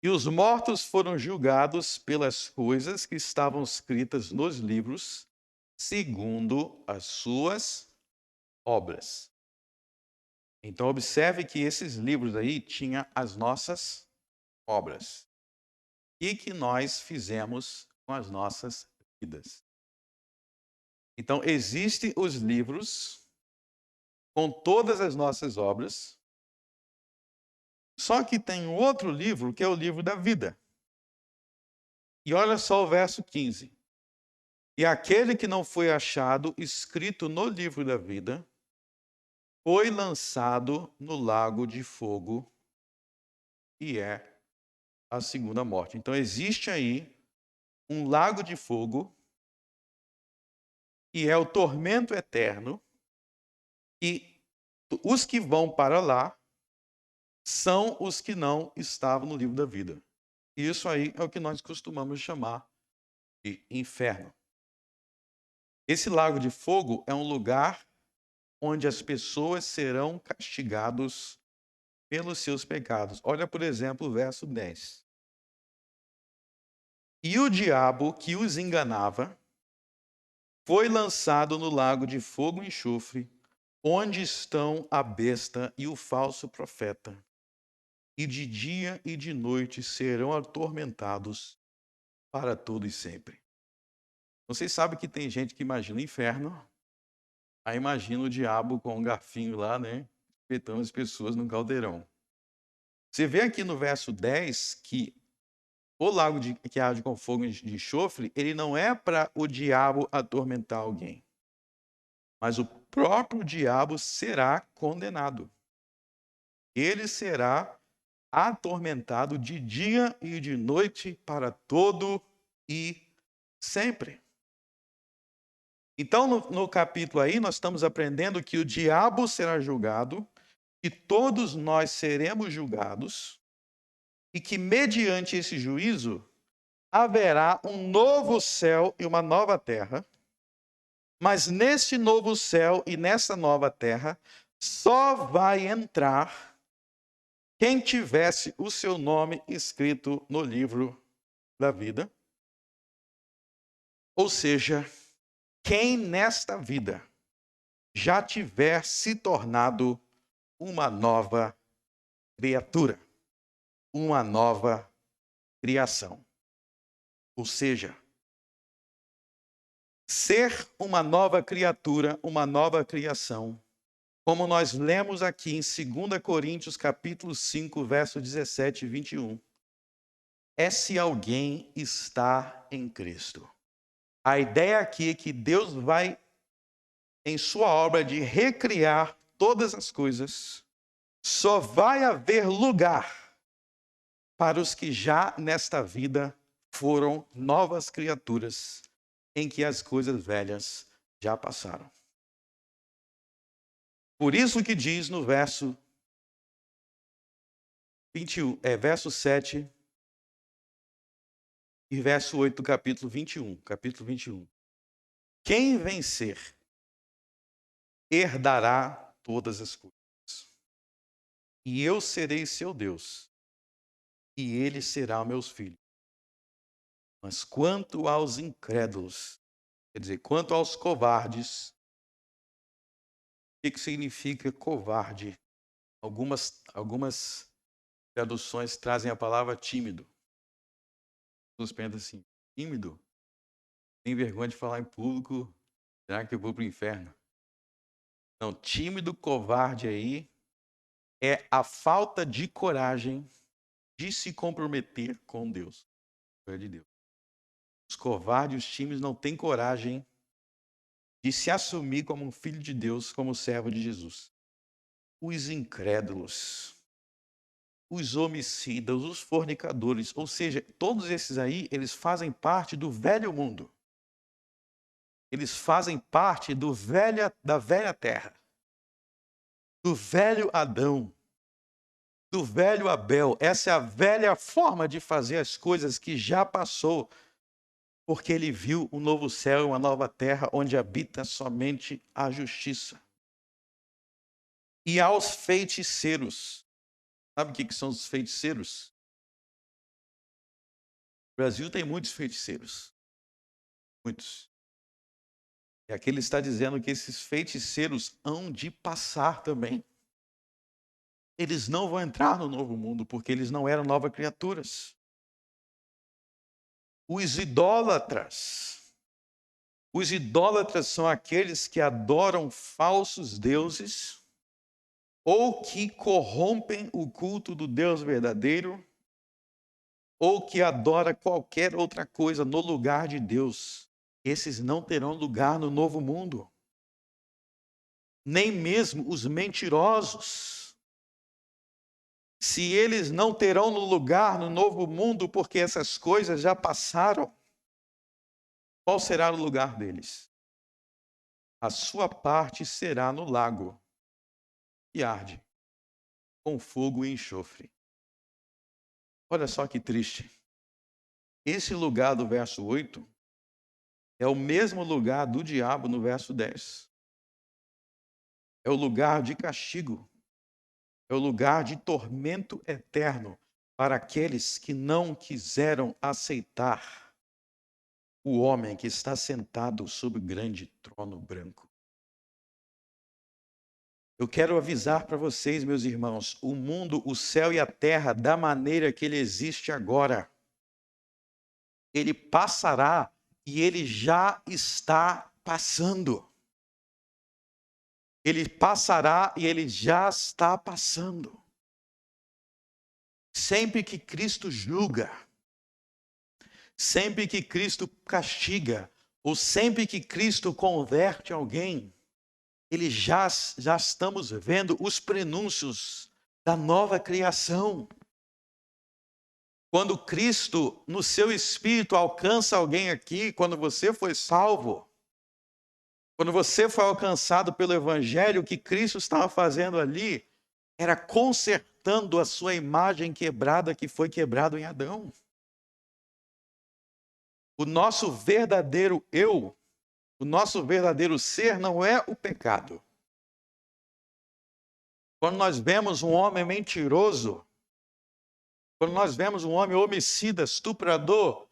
E os mortos foram julgados pelas coisas que estavam escritas nos livros, segundo as suas obras. Então, observe que esses livros aí tinham as nossas obras. E que nós fizemos com as nossas vidas. Então, existem os livros com todas as nossas obras, só que tem um outro livro que é o livro da vida. E olha só o verso 15. E aquele que não foi achado escrito no livro da vida foi lançado no lago de fogo, e é a segunda morte. Então existe aí um lago de fogo, e é o tormento eterno, e os que vão para lá são os que não estavam no livro da vida. Isso aí é o que nós costumamos chamar de inferno. Esse lago de fogo é um lugar onde as pessoas serão castigados pelos seus pecados. Olha, por exemplo, o verso 10. E o diabo que os enganava foi lançado no lago de fogo e enxofre, onde estão a besta e o falso profeta. E de dia e de noite serão atormentados para todo e sempre. Vocês sabem que tem gente que imagina o inferno, aí imagina o diabo com um garfinho lá, né? Espetando as pessoas no caldeirão. Você vê aqui no verso 10 que o lago que arde com fogo de enxofre, ele não é para o diabo atormentar alguém, mas o próprio diabo será condenado. Ele será atormentado de dia e de noite para todo e sempre. Então, no capítulo aí, nós estamos aprendendo que o diabo será julgado, que todos nós seremos julgados, e que, mediante esse juízo, haverá um novo céu e uma nova terra, mas neste novo céu e nessa nova terra, só vai entrar quem tivesse o seu nome escrito no livro da vida, ou seja, quem nesta vida já tiver se tornado uma nova criatura, uma nova criação. Ou seja, ser uma nova criatura, uma nova criação, como nós lemos aqui em 2 Coríntios capítulo 5, verso 17 e 21, é se alguém está em Cristo. A ideia aqui é que Deus vai, em sua obra de recriar todas as coisas, só vai haver lugar para os que já nesta vida foram novas criaturas, em que as coisas velhas já passaram. Por isso que diz no verso 21, verso 7 e verso 8 do capítulo 21. Quem vencer herdará todas as coisas. E eu serei seu Deus, e ele será meus filhos. Mas quanto aos incrédulos, quer dizer, quanto aos covardes, o que significa covarde? Algumas traduções trazem a palavra tímido. Vocês pensam assim, tímido? Tem vergonha de falar em público? Será que eu vou para o inferno? Não, tímido, covarde aí é a falta de coragem de se comprometer com Deus. De Deus. Os covardes, os tímidos não têm coragem de se assumir como um filho de Deus, como servo de Jesus. Os incrédulos, os homicidas, os fornicadores, ou seja, todos esses aí, eles fazem parte do velho mundo. eles fazem parte da velha terra, do velho Adão, do velho Abel. Essa é a velha forma de fazer as coisas que já passou, porque ele viu um novo céu e uma nova terra onde habita somente a justiça. E aos feiticeiros, sabe o que são os feiticeiros? O Brasil tem muitos feiticeiros, muitos. E aqui ele está dizendo que esses feiticeiros hão de passar também. Eles não vão entrar no novo mundo, porque eles não eram novas criaturas. Os idólatras são aqueles que adoram falsos deuses ou que corrompem o culto do Deus verdadeiro ou que adora qualquer outra coisa no lugar de Deus. Esses não terão lugar no novo mundo. Nem mesmo os mentirosos. Se eles não terão lugar no novo mundo porque essas coisas já passaram, qual será o lugar deles? A sua parte será no lago que arde, com fogo e enxofre. Olha só que triste. Esse lugar do verso 8 é o mesmo lugar do diabo no verso 10. É o lugar de castigo. É o lugar de tormento eterno para aqueles que não quiseram aceitar o homem que está sentado sobre o grande trono branco. Eu quero avisar para vocês, meus irmãos, o mundo, o céu e a terra, da maneira que ele existe agora, ele passará e ele já está passando. Ele passará e ele já está passando. Sempre que Cristo julga, sempre que Cristo castiga, ou sempre que Cristo converte alguém, já estamos vendo os prenúncios da nova criação. Quando Cristo, no seu espírito, alcança alguém aqui, quando você foi salvo, quando você foi alcançado pelo Evangelho, o que Cristo estava fazendo ali era consertando a sua imagem quebrada que foi quebrado em Adão. O nosso verdadeiro eu, o nosso verdadeiro ser não é o pecado. Quando nós vemos um homem mentiroso, quando nós vemos um homem homicida, estuprador,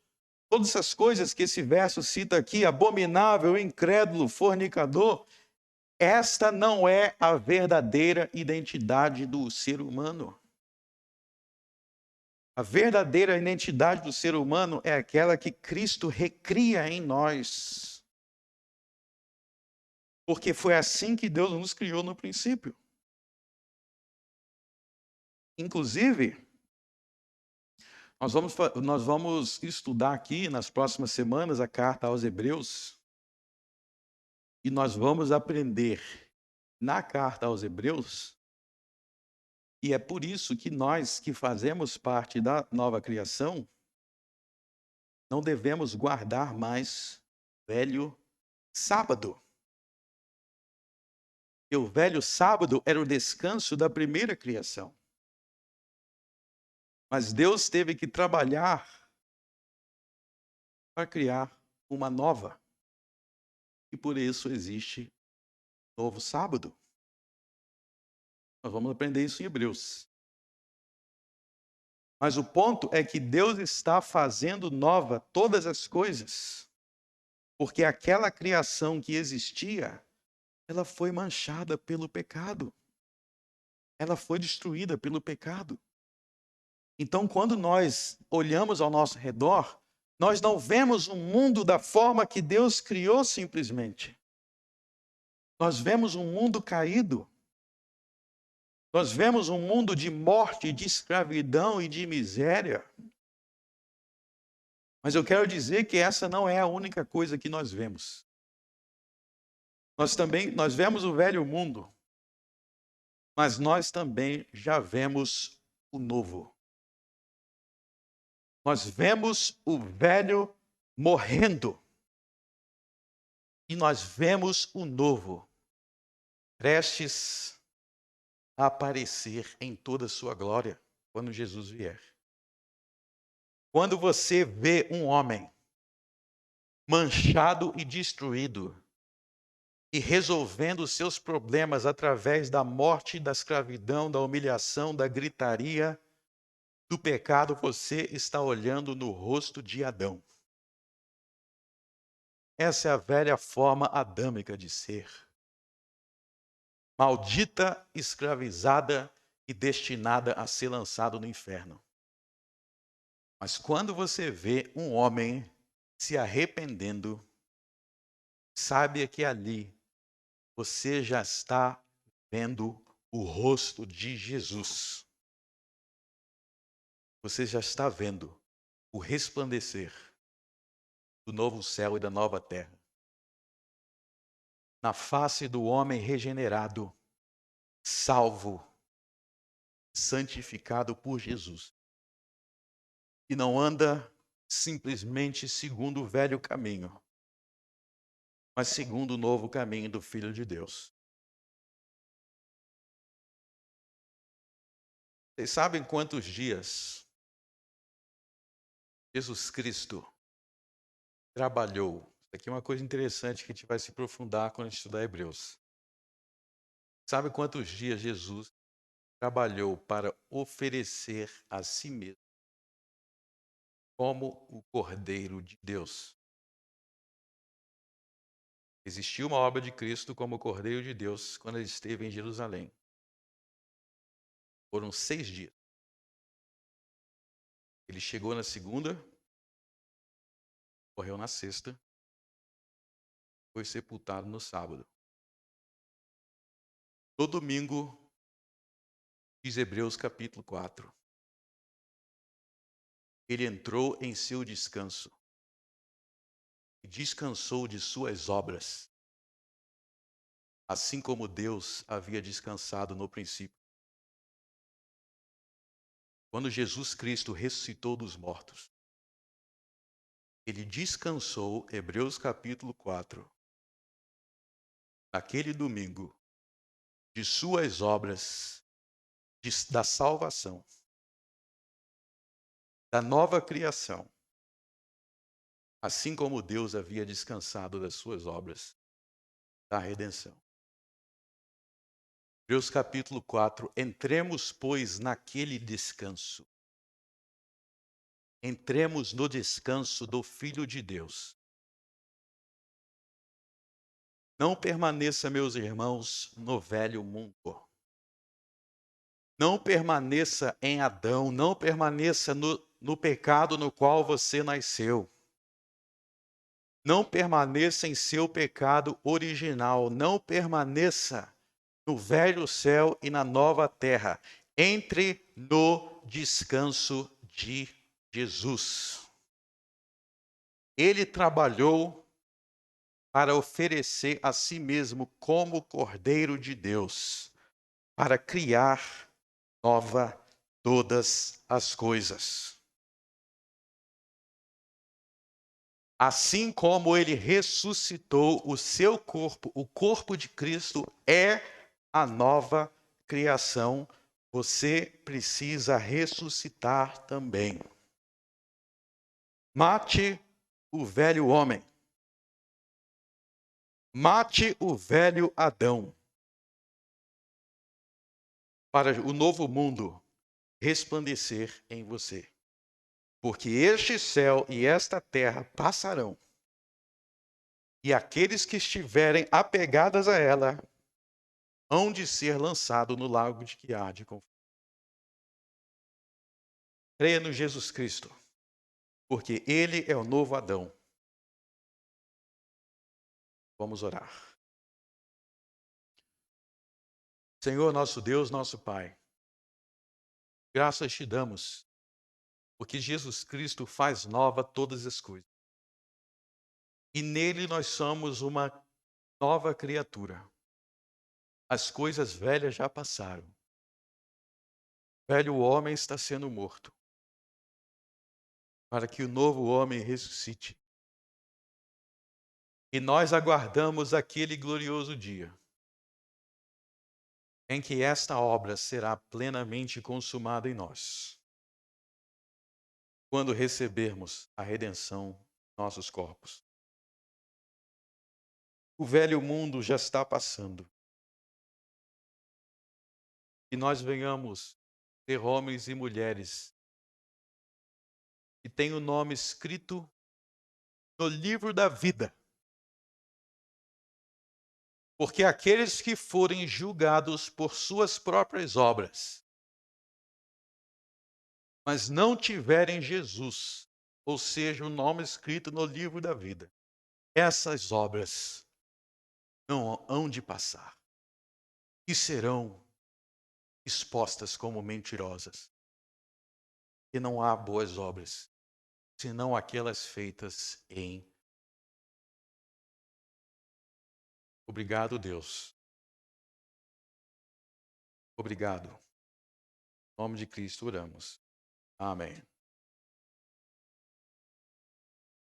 todas essas coisas que esse verso cita aqui, abominável, incrédulo, fornicador, esta não é a verdadeira identidade do ser humano. A verdadeira identidade do ser humano é aquela que Cristo recria em nós. Porque foi assim que Deus nos criou no princípio. Inclusive, nós vamos estudar aqui nas próximas semanas a carta aos Hebreus. E nós vamos aprender na carta aos Hebreus. E é por isso que nós que fazemos parte da nova criação, não devemos guardar mais velho sábado. E o velho sábado era o descanso da primeira criação. Mas Deus teve que trabalhar para criar uma nova. E por isso existe novo sábado. Nós vamos aprender isso em Hebreus. Mas o ponto é que Deus está fazendo nova todas as coisas. Porque aquela criação que existia, ela foi manchada pelo pecado. Ela foi destruída pelo pecado. Então, quando nós olhamos ao nosso redor, nós não vemos o mundo da forma que Deus criou simplesmente. Nós vemos um mundo caído. Nós vemos um mundo de morte, de escravidão e de miséria. Mas eu quero dizer que essa não é a única coisa que nós vemos. Nós vemos o velho mundo, mas nós também já vemos o novo. Nós vemos o velho morrendo. E nós vemos o novo prestes a aparecer em toda a sua glória quando Jesus vier. Quando você vê um homem manchado e destruído e resolvendo os seus problemas através da morte, da escravidão, da humilhação, da gritaria, do pecado, você está olhando no rosto de Adão. Essa é a velha forma adâmica de ser. Maldita, escravizada e destinada a ser lançado no inferno. Mas quando você vê um homem se arrependendo, saiba que ali você já está vendo o rosto de Jesus. Você já está vendo o resplandecer do novo céu e da nova terra na face do homem regenerado, salvo, santificado por Jesus. E não anda simplesmente segundo o velho caminho, mas segundo o novo caminho do Filho de Deus. Vocês sabem quantos dias Jesus Cristo trabalhou? Isso aqui é uma coisa interessante que a gente vai se aprofundar quando a gente estudar Hebreus. Sabe quantos dias Jesus trabalhou para oferecer a si mesmo como o Cordeiro de Deus? Existiu uma obra de Cristo como o Cordeiro de Deus quando ele esteve em Jerusalém. Foram 6 dias. Ele chegou na segunda, morreu na sexta, foi sepultado no sábado. No domingo, diz Hebreus capítulo 4, ele entrou em seu descanso e descansou de suas obras, assim como Deus havia descansado no princípio. Quando Jesus Cristo ressuscitou dos mortos, ele descansou, Hebreus capítulo 4, naquele domingo, de suas obras, da salvação, da nova criação, assim como Deus havia descansado das suas obras, da redenção. Hebreus capítulo 4, entremos, pois, naquele descanso. Entremos no descanso do Filho de Deus. Não permaneça, meus irmãos, no velho mundo. Não permaneça em Adão, não permaneça no pecado no qual você nasceu. Não permaneça em seu pecado original, não permaneça no velho céu e na nova terra. Entre no descanso de Jesus. Ele trabalhou para oferecer a si mesmo como Cordeiro de Deus, para criar nova todas as coisas. Assim como ele ressuscitou o seu corpo, o corpo de Cristo é a nova criação. Você precisa ressuscitar também. Mate o velho homem. Mate o velho Adão. Para o novo mundo resplandecer em você. Porque este céu e esta terra passarão, e aqueles que estiverem apegados a ela hão de ser lançados no lago de que há de confuso. Creia no Jesus Cristo, porque ele é o novo Adão. Vamos orar. Senhor, nosso Deus, nosso Pai, graças te damos, porque Jesus Cristo faz nova todas as coisas. E nele nós somos uma nova criatura. As coisas velhas já passaram. O velho homem está sendo morto, para que o novo homem ressuscite. E nós aguardamos aquele glorioso dia em que esta obra será plenamente consumada em nós, quando recebermos a redenção de nossos corpos. O velho mundo já está passando. E nós venhamos ter homens e mulheres que têm o nome escrito no livro da vida. Porque aqueles que forem julgados por suas próprias obras, mas não tiverem Jesus, ou seja, o nome escrito no livro da vida, essas obras não hão de passar e serão expostas como mentirosas. E não há boas obras, senão aquelas feitas em. Obrigado, Deus. Obrigado. Em nome de Cristo oramos. Amém.